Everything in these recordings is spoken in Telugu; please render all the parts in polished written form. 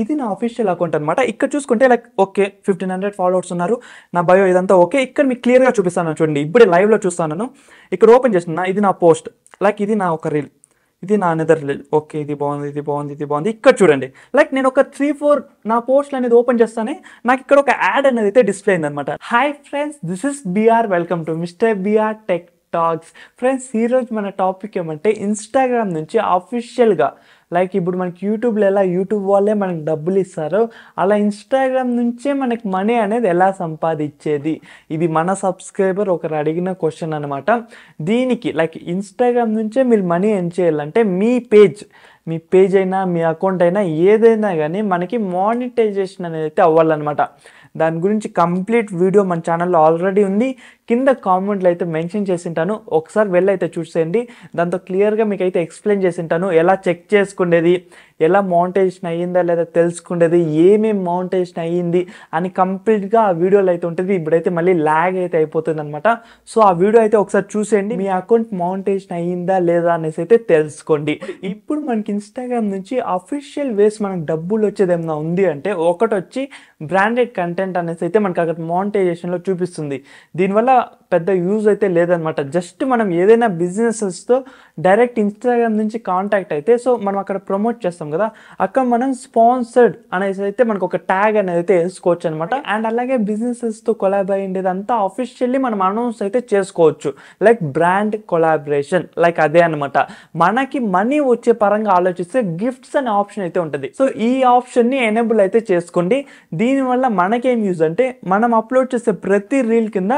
ఇది నా అఫీషియల్ అకౌంట్ అనమాట. ఇక్కడ చూసుకుంటే లైక్ ఓకే 1500 ఫాలోవర్స్ ఉన్నారు. నా బయో ఇదంతా ఓకే. ఇక్కడ మీకు క్లియర్‌గా చూపిస్తాను చూడండి. ఇప్పుడే లైవ్‌లో చూస్తాను. ఇక్కడ ఓపెన్ చేస్తున్నా. ఇది నా పోస్ట్. లైక్ ఇది నా ఒక రీల్. ఇది నా అనదర్ రీల్. ఓకే ఇది బాగుంది, ఇది బాగుంది, ఇది బాగుంది. ఇక్కడ చూడండి. లైక్ నేను ఒక 3, 4 నా పోస్ట్‌లు అనేది ఓపెన్ చేస్తానే నాకు ఇక్కడ ఒక యాడ్ అనేది అయితే డిస్‌ప్లే అయిందనమాట. Hi friends, this is BR. Welcome to mister BR tech talks. Friends, ఈరోజు మన టాపిక్ ఏమంటే ఇన్స్టాగ్రామ్ నుంచి అఫీషియల్గా లైక్ ఇప్పుడు మనకి యూట్యూబ్లో ఎలా యూట్యూబ్ వాళ్ళే మనకి డబ్బులు ఇస్తారో అలా ఇన్స్టాగ్రామ్ నుంచే మనకి మనీ అనేది ఎలా సంపాదించేది. ఇది మన సబ్స్క్రైబర్ ఒకరు అడిగిన క్వశ్చన్ అనమాట. దీనికి లైక్ ఇన్స్టాగ్రామ్ నుంచే మీరు మనీ ఏం చేయాలంటే మీ పేజ్ అయినా మీ అకౌంట్ అయినా ఏదైనా కానీ మనకి మానిటైజేషన్ అనేది అయితే అవ్వాలన్నమాట. దాని గురించి కంప్లీట్ వీడియో మన ఛానల్లో ఆల్రెడీ ఉంది. కింద కామెంట్లో అయితే మెన్షన్ చేసింటాను. ఒకసారి వెళ్ళైతే చూసేయండి. దాంతో క్లియర్గా మీకు అయితే ఎక్స్ప్లెయిన్ చేసింటాను. ఎలా చెక్ చేసుకునేది, ఎలా మౌంటైజేషన్ అయ్యిందా లేదా తెలుసుకునేది, ఏమేమి మౌంటైజేషన్ అయ్యింది అని కంప్లీట్గా ఆ వీడియోలో అయితే ఉంటుంది. ఇప్పుడైతే మళ్ళీ ల్యాగ్ అయితే అయిపోతుంది అనమాట. సో ఆ వీడియో అయితే ఒకసారి చూసేయండి. మీ అకౌంట్ మౌంటైజేషన్ అయ్యిందా లేదా అనేసి అయితే తెలుసుకోండి. ఇప్పుడు మనకి ఇన్స్టాగ్రామ్ నుంచి అఫీషియల్ వేస్ మనకు డబ్బులు వచ్చేది ఏమైనా ఉంది అంటే ఒకటి వచ్చి బ్రాండెడ్ కంటెంట్ అనేసి అయితే మనకు అక్కడ మౌంటైజేషన్లో చూపిస్తుంది. దీనివల్ల పెద్ద యూజ్ అయితే లేదనమాట. జస్ట్ మనం ఏదైనా బిజినెసెస్తో డైరెక్ట్ ఇన్స్టాగ్రామ్ నుంచి కాంటాక్ట్ అయితే సో మనం అక్కడ ప్రమోట్ చేస్తాం కదా, అక్కడ మనం స్పాన్సర్డ్ అనేసి అయితే మనకు ఒక ట్యాగ్ అనేది అయితే వేసుకోవచ్చు అనమాట. అండ్ అలాగే బిజినెసెస్తో కొలాబ్ అయ్యేదంతా అఫీషియల్లీ మనం అనౌన్స్ అయితే చేసుకోవచ్చు. లైక్ బ్రాండ్ కొలాబరేషన్ లైక్ అదే అనమాట. మనకి మనీ వచ్చే పరంగా ఆలోచిస్తే గిఫ్ట్స్ అనే ఆప్షన్ అయితే ఉంటుంది. సో ఈ ఆప్షన్ని ఎనేబుల్ అయితే చేసుకోండి. దీనివల్ల మనకేం యూజ్ అంటే మనం అప్లోడ్ చేసే ప్రతి రీల్ కింద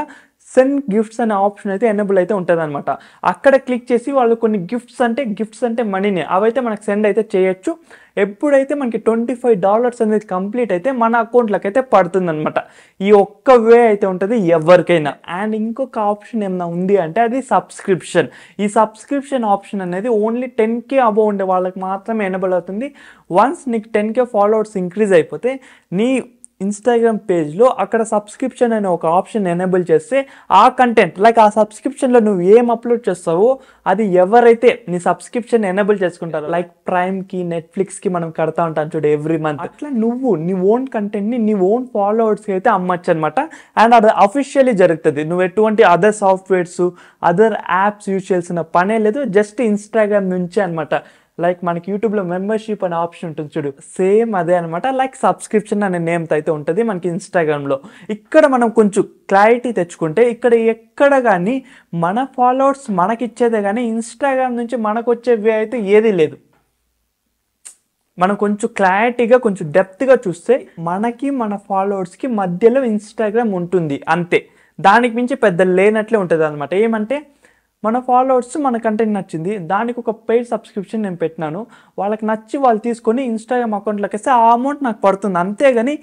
సెండ్ గిఫ్ట్స్ అనే ఆప్షన్ అయితే ఎనేబుల్ అయితే ఉంటుంది అనమాట. అక్కడ క్లిక్ చేసి వాళ్ళు కొన్ని గిఫ్ట్స్ అంటే మనీని అవైతే మనకు సెండ్ అయితే చేయొచ్చు. ఎప్పుడైతే మనకి $25 అనేది కంప్లీట్ అయితే మన అకౌంట్లోకి అయితే పడుతుంది అనమాట. ఈ ఒక్క వే అయితే ఉంటుంది ఎవరికైనా. అండ్ ఇంకొక ఆప్షన్ ఏమైనా ఉంది అంటే అది సబ్స్క్రిప్షన్. ఈ సబ్స్క్రిప్షన్ ఆప్షన్ అనేది ఓన్లీ 10K అబోవ్ ఉండే వాళ్ళకి మాత్రమే ఎనేబుల్ అవుతుంది. వన్స్ నీకు 10K ఫాలోవర్స్ ఇంక్రీజ్ అయిపోతే నీ ఇన్స్టాగ్రామ్ పేజ్లో అక్కడ సబ్స్క్రిప్షన్ అనే ఒక ఆప్షన్ ఎనేబుల్ చేస్తే ఆ కంటెంట్ లైక్ ఆ సబ్స్క్రిప్షన్లో నువ్వు ఏం అప్లోడ్ చేస్తావో అది ఎవరైతే నీ సబ్స్క్రిప్షన్ ఎనేబుల్ చేసుకుంటారో లైక్ ప్రైమ్కి, నెట్ఫ్లిక్స్కి మనం కడతా ఉంటాం చూడు ఎవ్రీ మంత్, అట్లా నువ్వు నీ ఓన్ కంటెంట్ని నీ ఓన్ ఫాలోవర్స్కి అయితే అమ్మచ్చు అనమాట. అండ్ అది అఫీషియల్లీ జరుగుతుంది. నువ్వు ఎటువంటి other softwares, other apps use చేయాల్సిన పనే లేదు. జస్ట్ ఇన్స్టాగ్రామ్ నుంచే అనమాట. లైక్ మనకి యూట్యూబ్లో మెంబర్షిప్ అనే ఆప్షన్ ఉంటుంది చూడు, సేమ్ అదే అనమాట. లైక్ సబ్స్క్రిప్షన్ అనే నేమ్తో అయితే ఉంటుంది మనకి ఇన్స్టాగ్రామ్లో. ఇక్కడ మనం కొంచెం క్లారిటీ తెచ్చుకుంటే ఇక్కడ ఎక్కడ కానీ మన ఫాలోవర్స్ మనకిచ్చేదే కానీ ఇన్స్టాగ్రామ్ నుంచి మనకు వచ్చే వే అయితే ఏదీ లేదు. మనం కొంచెం క్లారిటీగా కొంచెం డెప్త్గా చూస్తే మనకి మన ఫాలోవర్స్కి మధ్యలో ఇన్స్టాగ్రామ్ ఉంటుంది అంతే. దానికి మించి పెద్ద లేనట్లే ఉంటుంది అనమాట. ఏమంటే మన ఫాలోవర్స్ మన కంటెంట్ నచ్చింది, దానికి ఒక పెయిడ్ సబ్స్క్రిప్షన్ నేను పెట్టినాను, వాళ్ళకి నచ్చి వాళ్ళు తీసుకొని ఇన్స్టాగ్రామ్ అకౌంట్లోకి వేస్తే ఆ అమౌంట్ నాకు పడుతుంది. అంతేగాని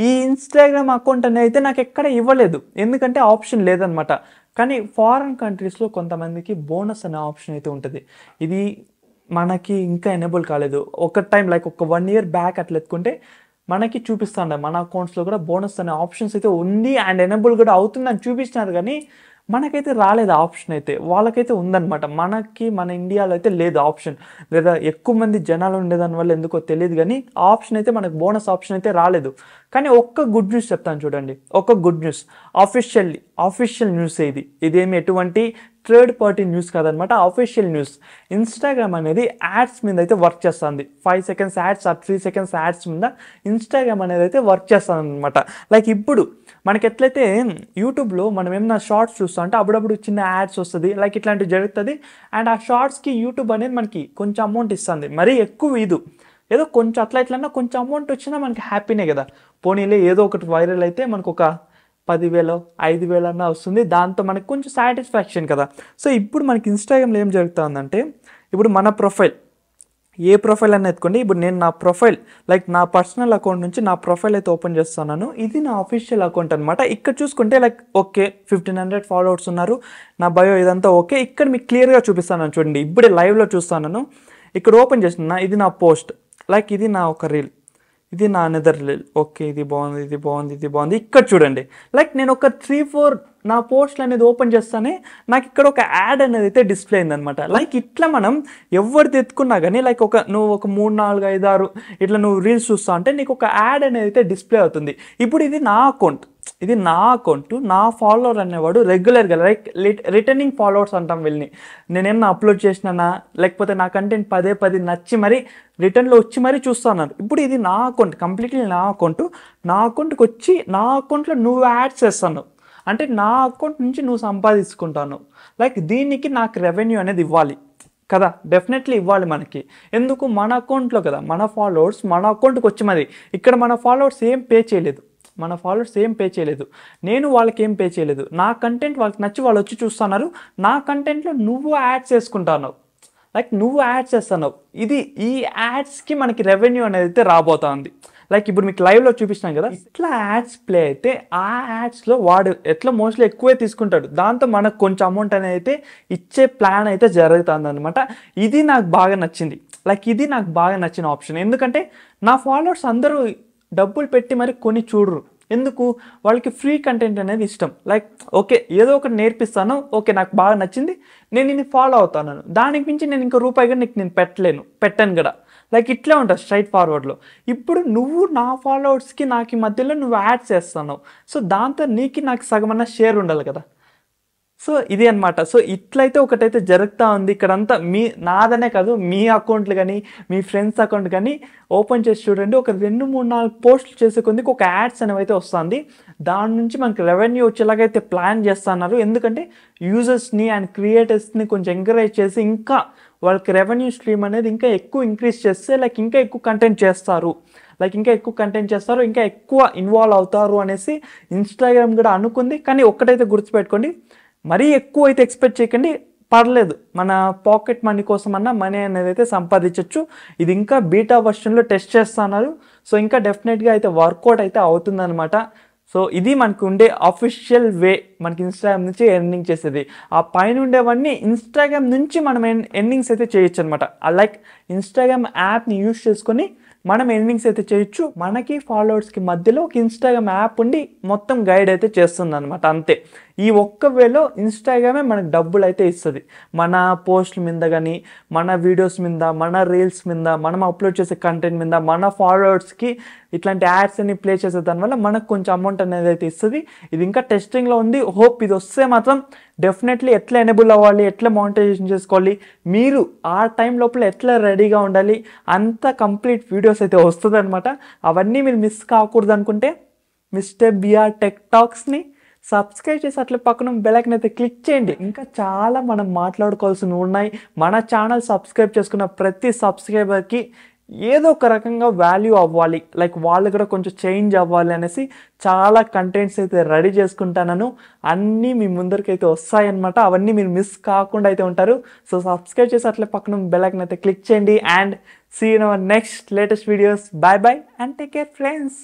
ఈ ఇన్స్టాగ్రామ్ అకౌంట్ అనేది అయితే నాకు ఎక్కడ ఇవ్వలేదు, ఎందుకంటే ఆప్షన్ లేదనమాట. కానీ ఫారిన్ కంట్రీస్లో కొంతమందికి బోనస్ అనే ఆప్షన్ అయితే ఉంటుంది. ఇది మనకి ఇంకా ఎనేబుల్ కాలేదు. ఒక టైం లైక్ ఒక 1 year బ్యాక్ అట్లా ఎత్తుకుంటే మనకి చూపిస్తాండే మన అకౌంట్స్లో కూడా బోనస్ అనే ఆప్షన్స్ అయితే ఉంది అండ్ ఎనేబుల్ కూడా అవుతుందని చూపిస్తున్నారు. కానీ మనకైతే రాలేదు ఆప్షన్ అయితే, వాళ్ళకైతే ఉందన్నమాట. మనకి మన ఇండియాలో అయితే లేదు ఆప్షన్, లేదా ఎక్కువ మంది జనాలు ఉండేదాని వల్ల ఎందుకో తెలియదు. కానీ ఆప్షన్ అయితే మనకు బోనస్ ఆప్షన్ అయితే రాలేదు. కానీ ఒక్క గుడ్ న్యూస్ చెప్తాను చూడండి. ఒక గుడ్ న్యూస్, అఫీషియల్ న్యూస్ ఇదేమి ఎటువంటి థర్డ్ పార్టీ న్యూస్ కాదనమాట, అఫీషియల్ న్యూస్. ఇన్స్టాగ్రామ్ అనేది యాడ్స్ మీద అయితే వర్క్ చేస్తుంది. 5 seconds యాడ్స్, 3 seconds యాడ్స్ మీద ఇన్స్టాగ్రామ్ అనేది అయితే వర్క్ చేస్తుంది అనమాట. లైక్ ఇప్పుడు మనకి ఎట్లయితే యూట్యూబ్లో మనం ఏమన్నా షార్ట్స్ చూస్తాం అంటే అప్పుడప్పుడు చిన్న యాడ్స్ వస్తుంది, లైక్ ఇట్లాంటివి జరుగుతుంది. అండ్ ఆ షార్ట్స్కి యూట్యూబ్ అనేది మనకి కొంచెం అమౌంట్ ఇస్తుంది, మరీ ఎక్కువ ఏదో కొంచెం అట్లా కొంచెం అమౌంట్ వచ్చినా మనకి హ్యాపీనే కదా. పోనీలే ఏదో ఒకటి వైరల్ అయితే మనకు ఒక 10,000 5,000 అన్నా వస్తుంది, దాంతో మనకు కొంచెం సాటిస్ఫాక్షన్ కదా. సో ఇప్పుడు మనకి ఇన్స్టాగ్రామ్లో ఏం జరుగుతుందంటే ఇప్పుడు మన ప్రొఫైల్ ఏ ప్రొఫైల్ అన్న ఎత్తుకోండి. ఇప్పుడు నేను నా ప్రొఫైల్ లైక్ నా పర్సనల్ అకౌంట్ నుంచి నా ప్రొఫైల్ అయితే ఓపెన్ చేస్తున్నాను. ఇది నా అఫీషియల్ అకౌంట్ అనమాట. ఇక్కడ చూసుకుంటే లైక్ ఓకే 1500 ఫాలోవర్స్ ఉన్నారు. నా బయో ఇదంతా ఓకే. ఇక్కడ మీకు క్లియర్గా చూపిస్తాను చూడండి. ఇప్పుడే లైవ్లో చూస్తాను. ఇక్కడ ఓపెన్ చేస్తున్నా. ఇది నా పోస్ట్, లైక్ ఇది నా ఒక రీల్, ఇది నా అనదర్ రీల్. ఓకే ఇది బాగుంది, ఇది బాగుంది, ఇది బాగుంది. ఇక్కడ చూడండి. లైక్ నేను ఒక 3, 4 నా పోస్ట్లు అనేది ఓపెన్ చేస్తానే నాకు ఇక్కడ ఒక యాడ్ అనేది అయితే డిస్ప్లే అయిందనమాట. లైక్ ఇట్లా మనం ఎవరిది ఎత్తుకున్నా కానీ లైక్ నువ్వు ఒక 3, 4, 5, 6 ఇట్లా నువ్వు రీల్స్ చూస్తా అంటే నీకు ఒక యాడ్ అనేది అయితే డిస్ప్లే అవుతుంది. ఇప్పుడు ఇది నా అకౌంట్, నా ఫాలోవర్ అనేవాడు రెగ్యులర్గా లైక్ రిటర్నింగ్ ఫాలోవర్స్ అంటాం వీళ్ళని. నేనేమన్నా అప్లోడ్ చేసినానా లేకపోతే నా కంటెంట్ పదే నచ్చి మరి రిటర్న్లో వచ్చి మరీ చూస్తున్నారు. ఇప్పుడు ఇది నా అకౌంట్, కంప్లీట్లీ నా అకౌంట్కి వచ్చి నా అకౌంట్లో నువ్వు యాడ్స్ చేస్తాను అంటే నా అకౌంట్ నుంచి నువ్వు సంపాదించుకుంటాను. లైక్ దీనికి నాకు రెవెన్యూ అనేది ఇవ్వాలి కదా, డెఫినెట్లీ ఇవ్వాలి మనకి. ఎందుకు? మన అకౌంట్లో కదా, మన ఫాలోవర్స్ మన అకౌంట్కి వచ్చి మరి ఇక్కడ మన ఫాలోవర్స్ ఏం పే చేయలేదు, నేను వాళ్ళకి ఏం పే చేయలేదు. నా కంటెంట్ వాళ్ళకి నచ్చి వాళ్ళు వచ్చి చూస్తున్నారు. నా కంటెంట్లో నువ్వు యాడ్స్ చేసుకుంటున్నావు, లైక్ నువ్వు యాడ్స్ చేస్తున్నావు. ఈ యాడ్స్కి మనకి రెవెన్యూ అనేది అయితే రాబోతుంది. లైక్ ఇప్పుడు మీకు లైవ్లో చూపిస్తున్నాను కదా, ఇట్లా యాడ్స్ ప్లే అయితే ఆ యాడ్స్లో వాడు ఎట్లా మోస్ట్లీ ఎక్కువే తీసుకుంటాడు. దాంతో మనకు కొంచెం అమౌంట్ అనేది అయితే ఇచ్చే ప్లాన్ అయితే జరుగుతుంది అనమాట. ఇది నాకు బాగా నచ్చింది. లైక్ ఇది నాకు బాగా నచ్చిన ఆప్షన్. ఎందుకంటే నా ఫాలోవర్స్ అందరూ డబ్బులు పెట్టి మరి కొని చూడరు. ఎందుకు? వాళ్ళకి ఫ్రీ కంటెంట్ అనేది ఇష్టం. లైక్ ఓకే ఏదో ఒకటి నేర్పిస్తాను, ఓకే నాకు బాగా నచ్చింది, నేను ఇది ఫాలో అవుతాను, దానికి మించి నేను ఇంకో రూపాయి కూడా నీకు నేను పెట్టాను కూడా. లైక్ ఇట్లా ఉంటుంది స్ట్రైట్ ఫార్వర్డ్లో. ఇప్పుడు నువ్వు నా ఫాలోవర్స్కి నాకు మధ్యలో నువ్వు యాడ్స్ చేస్తున్నావు. సో దాంతో నాకు సగమన్నా షేర్ ఉండాలి కదా. సో ఇది అనమాట. సో ఇట్లయితే ఒకటైతే జరుగుతూ ఉంది ఇక్కడంతా. నాదనే కాదు, మీ అకౌంట్లు కానీ మీ ఫ్రెండ్స్ అకౌంట్ కానీ ఓపెన్ చేసి చూడండి. ఒక 2, 3, 4 పోస్టులు చేసే కొద్దికి ఒక యాడ్స్ అనేవి అయితే వస్తుంది. దాని నుంచి మనకి రెవెన్యూ వచ్చేలాగైతే ప్లాన్ చేస్తున్నారు. ఎందుకంటే యూజర్స్ని అండ్ క్రియేటర్స్ని కొంచెం ఎంకరేజ్ చేసి ఇంకా వాళ్ళకి రెవెన్యూ స్ట్రీమ్ అనేది ఇంకా ఎక్కువ ఇంక్రీజ్ చేస్తే లైక్ ఇంకా ఎక్కువ కంటెంట్ చేస్తారు, ఇంకా ఎక్కువ ఇన్వాల్వ్ అవుతారు అనేసి ఇన్స్టాగ్రామ్ కూడా అనుకుంది. కానీ ఒక్కటైతే గుర్తుపెట్టుకోండి, మరీ ఎక్కువ అయితే ఎక్స్పెక్ట్ చేయకండి, పర్లేదు, మన పాకెట్ మనీ కోసమన్నా మనీ అనేది అయితే సంపాదించవచ్చు. ఇది ఇంకా బీటా వర్షన్లో టెస్ట్ చేస్తున్నారు. సో ఇంకా డెఫినెట్గా అయితే వర్కౌట్ అయితే అవుతుందన్నమాట. సో ఇది మనకు ఉండే అఫీషియల్ వే మనకి ఇన్స్టాగ్రామ్ నుంచి ఎర్నింగ్ చేసేది. ఆ పైన ఉండేవన్నీ ఇన్స్టాగ్రామ్ నుంచి మనం ఎర్నింగ్స్ అయితే చేయొచ్చు అనమాట. లైక్ ఇన్స్టాగ్రామ్ యాప్ని యూజ్ చేసుకొని మనం ఎర్నింగ్స్ అయితే చేయొచ్చు. మనకి ఫాలోవర్స్కి మధ్యలో ఒక ఇన్స్టాగ్రామ్ యాప్ ఉండి మొత్తం గైడ్ అయితే చేస్తుంది అనమాట. అంతే. ఈ ఒక్క వేలో ఇన్స్టాగ్రామే మనకు డబ్బులు అయితే ఇస్తుంది. మన పోస్ట్ల మీద కానీ, మన వీడియోస్ మీద, మన రీల్స్ మీద, మనం అప్లోడ్ చేసే కంటెంట్ మీద, మన ఫాలోవర్స్కి ఇట్లాంటి యాడ్స్ అన్ని ప్లే చేసే దానివల్ల మనకు కొంచెం అమౌంట్ అనేది అయితే ఇస్తుంది. ఇది ఇంకా టెస్టింగ్లో ఉంది. హోప్ ఇది వస్తే మాత్రం డెఫినెట్లీ ఎట్లా ఎనేబుల్ అవ్వాలి, ఎట్లా మానిటైజేషన్ చేసుకోవాలి, మీరు ఆ టైం లోపల ఎట్లా రెడీగా ఉండాలి, అంత కంప్లీట్ వీడియోస్ అయితే వస్తుంది అనమాట. అవన్నీ మీరు మిస్ కాకూడదు అనుకుంటే మిస్టర్ బిఆర్ టెక్ టాక్స్ని సబ్స్క్రైబ్ చేసి అట్లా పక్కన బెల్ ఐకాన్ అయితే క్లిక్ చేయండి. ఇంకా చాలా మనం మాట్లాడుకోవాల్సినవి ఉన్నాయి. మన ఛానల్ సబ్స్క్రైబ్ చేసుకున్న ప్రతి సబ్స్క్రైబర్కి ఏదో ఒక రకంగా వాల్యూ అవ్వాలి, లైక్ వాళ్ళు కూడా కొంచెం చేంజ్ అవ్వాలి అనేసి చాలా కంటెంట్స్ అయితే రెడీ చేసుకుంటాను. అన్నీ మీ ముందరికైతే వస్తాయన్నమాట. అవన్నీ మీరు మిస్ కాకుండా అయితే ఉంటారు. సో సబ్స్క్రైబ్ చేసి అట్లా పక్కన బెల్ ఐకాన్ అయితే క్లిక్ చేయండి. And see you in our next latest videos. Bye bye and take care friends.